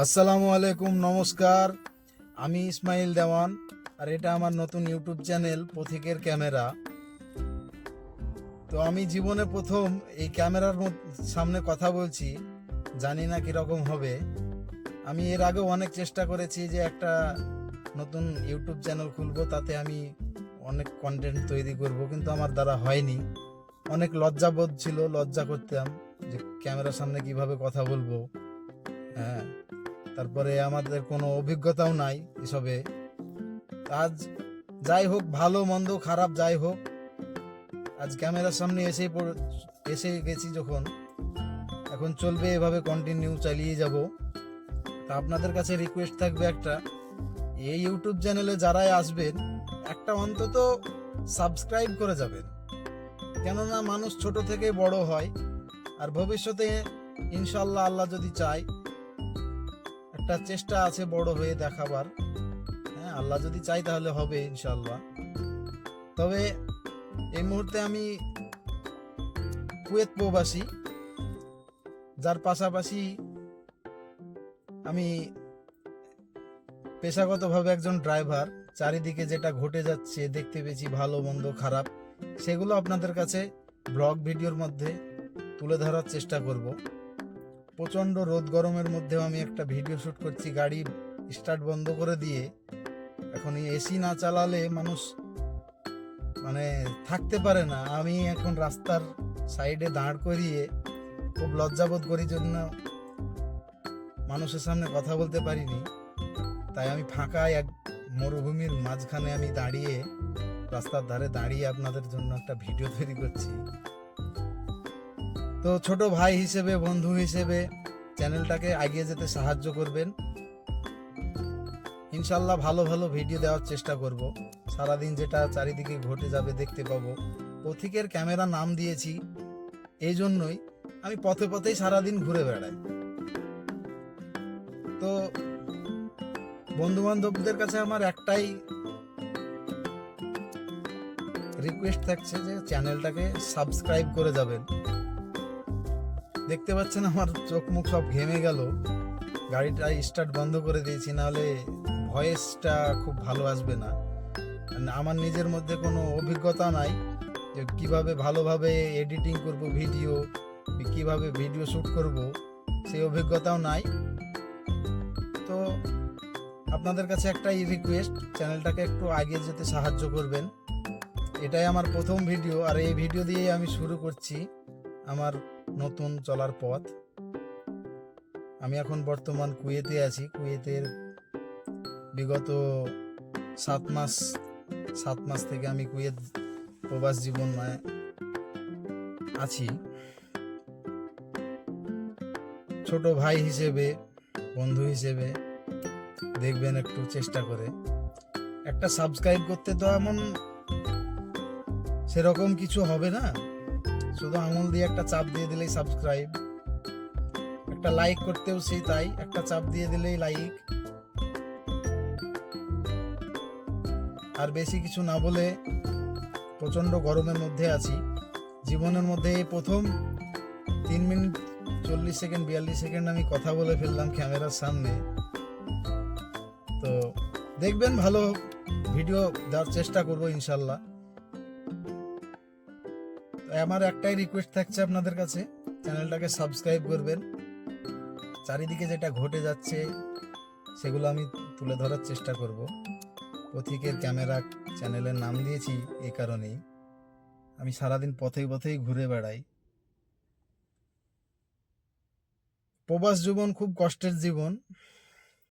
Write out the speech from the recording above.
আসসালামু আলাইকুম, নমস্কার। আমি ইসমাইল দেওয়ান, আর এটা আমার নতুন ইউটিউব চ্যানেল পথিকের ক্যামেরা। তো আমি জীবনে প্রথম এই ক্যামেরার সামনে কথা বলছি, জানি না কীরকম হবে। আমি এর আগেও অনেক চেষ্টা করেছি যে একটা নতুন ইউটিউব চ্যানেল খুলবো, তাতে আমি অনেক কন্টেন্ট তৈরি করব, কিন্তু আমার দ্বারা হয়নি। অনেক লজ্জাবোধ ছিল, লজ্জা করতাম যে ক্যামেরার সামনে কিভাবে কথা বলবো। হ্যাঁ, তারপরে আমাদের কোনো অভিজ্ঞতাও নাই এসবে। আজ যাই হোক, ভালো মন্দ খারাপ যাই হোক, আজ ক্যামেরার সামনে এসে গেছি যখন, এখন চলবে এভাবে, কন্টিনিউ চালিয়ে যাব। তা আপনাদের কাছে রিকোয়েস্ট থাকবে একটা, এই ইউটিউব চ্যানেলে যারাই আসবেন একটা অন্তত সাবস্ক্রাইব করে যাবেন, কেননা মানুষ ছোট থেকে বড় হয়। আর ভবিষ্যতে ইনশাল্লাহ আল্লাহ যদি চায়, একটা চেষ্টা আছে বড় হয়ে দেখাবার। হ্যাঁ, আল্লাহ যদি চাই তাহলে হবে ইনশাল্লাহ। তবে এই মুহূর্তে আমি কুয়েত প্রবাসী, যার পাশাপাশি আমি পেশাগতভাবে একজন ড্রাইভার। চারিদিকে যেটা ঘটে যাচ্ছে দেখতে পেয়েছি, ভালো মন্দ খারাপ, সেগুলো আপনাদের কাছে ব্লগ ভিডিওর মধ্যে তুলে ধরার চেষ্টা করব। প্রচণ্ড রোদ গরমের মধ্যেও আমি একটা ভিডিও শ্যুট করছি, গাড়ি স্টার্ট বন্ধ করে দিয়ে। এখন এই এসি না চালালে মানুষ মানে থাকতে পারে না। আমি এখন রাস্তার সাইডে দাঁড় করিয়ে খুব লজ্জাবোধ করি, জন্য মানুষের সামনে কথা বলতে পারিনি। তাই আমি ফাঁকায় এক মরুভূমির মাঝখানে আমি দাঁড়িয়ে, রাস্তার ধারে দাঁড়িয়ে আপনাদের জন্য একটা ভিডিও তৈরি করছি। তো ছোট ভাই হিসেবে, বন্ধু হিসেবে চ্যানেলটাকে এগিয়ে যেতে সাহায্য করবেন। ইনশাল্লাহ ভালো ভালো ভিডিও দেওয়ার চেষ্টা করব। সারাদিন যেটা চারিদিকে ঘটে যাবে দেখতে পাবো। পথিকের ক্যামেরা নাম দিয়েছি এই জন্যই, আমি পথে পথেই সারাদিন ঘুরে বেড়াই। তো বন্ধু বান্ধবদের কাছে আমার একটাই রিকোয়েস্ট থাকছে যে চ্যানেলটাকে সাবস্ক্রাইব করে যাবেন। দেখতে পাচ্ছেন আমার চোখ মুখ সব ঘেমে গেল, গাড়িটা স্টার্ট বন্ধ করে দিয়েছি, নাহলে ভয়েসটা খুব ভালো আসবে না। আমার নিজের মধ্যে কোনো অভিজ্ঞতা নাই যে কিভাবে ভালোভাবে এডিটিং করব ভিডিও, কিভাবে ভিডিও শ্যুট করব, সেই অভিজ্ঞতাও নাই। তো আপনাদের কাছে একটাই রিকোয়েস্ট, চ্যানেলটাকে একটু এগিয়ে যেতে সাহায্য করবেন। এটাই আমার প্রথম ভিডিও, আর এই ভিডিও দিয়েই আমি শুরু করছি আমার নতুন চলার পথ। আমি এখন বর্তমান কুয়েতে আছি। কুয়েতের বিগত 7 মাস থেকে আমি কুয়েত প্রবাস জীবন আছি। ছোট ভাই হিসেবে, বন্ধু হিসেবে দেখবেন, একটু চেষ্টা করে একটা সাবস্ক্রাইব করতে। তো এমন সেরকম কিছু হবে না, শুধু আঙুল দিয়ে একটা চাপ দিয়ে দিলেই সাবস্ক্রাইব। একটা লাইক করতেও সেই তাই, একটা চাপ দিয়ে দিলেই লাইক। আর বেশি কিছু না বলে, প্রচণ্ড গরমের মধ্যে আছি, জীবনের মধ্যে এই প্রথম 3 মিনিট 40 সেকেন্ড 42 সেকেন্ড আমি কথা বলে ফেললাম ক্যামেরার সামনে। তো দেখবেন, ভালো ভিডিও দেওয়ার চেষ্টা করবো ইনশাল্লাহ। আমার একটাই রিকোয়েস্ট থাকছে আপনাদের কাছে, চ্যানেলটাকে সাবস্ক্রাইব করবেন। চারিদিকে যেটা ঘটে যাচ্ছে সেগুলো আমি তুলে ধরার চেষ্টা করব। পথিকের ক্যামেরা চ্যানেলের নাম দিয়েছি এই কারণেই, আমি সারাদিন পথে পথেই ঘুরে বেড়াই। প্রবাস জীবন খুব কষ্টের জীবন।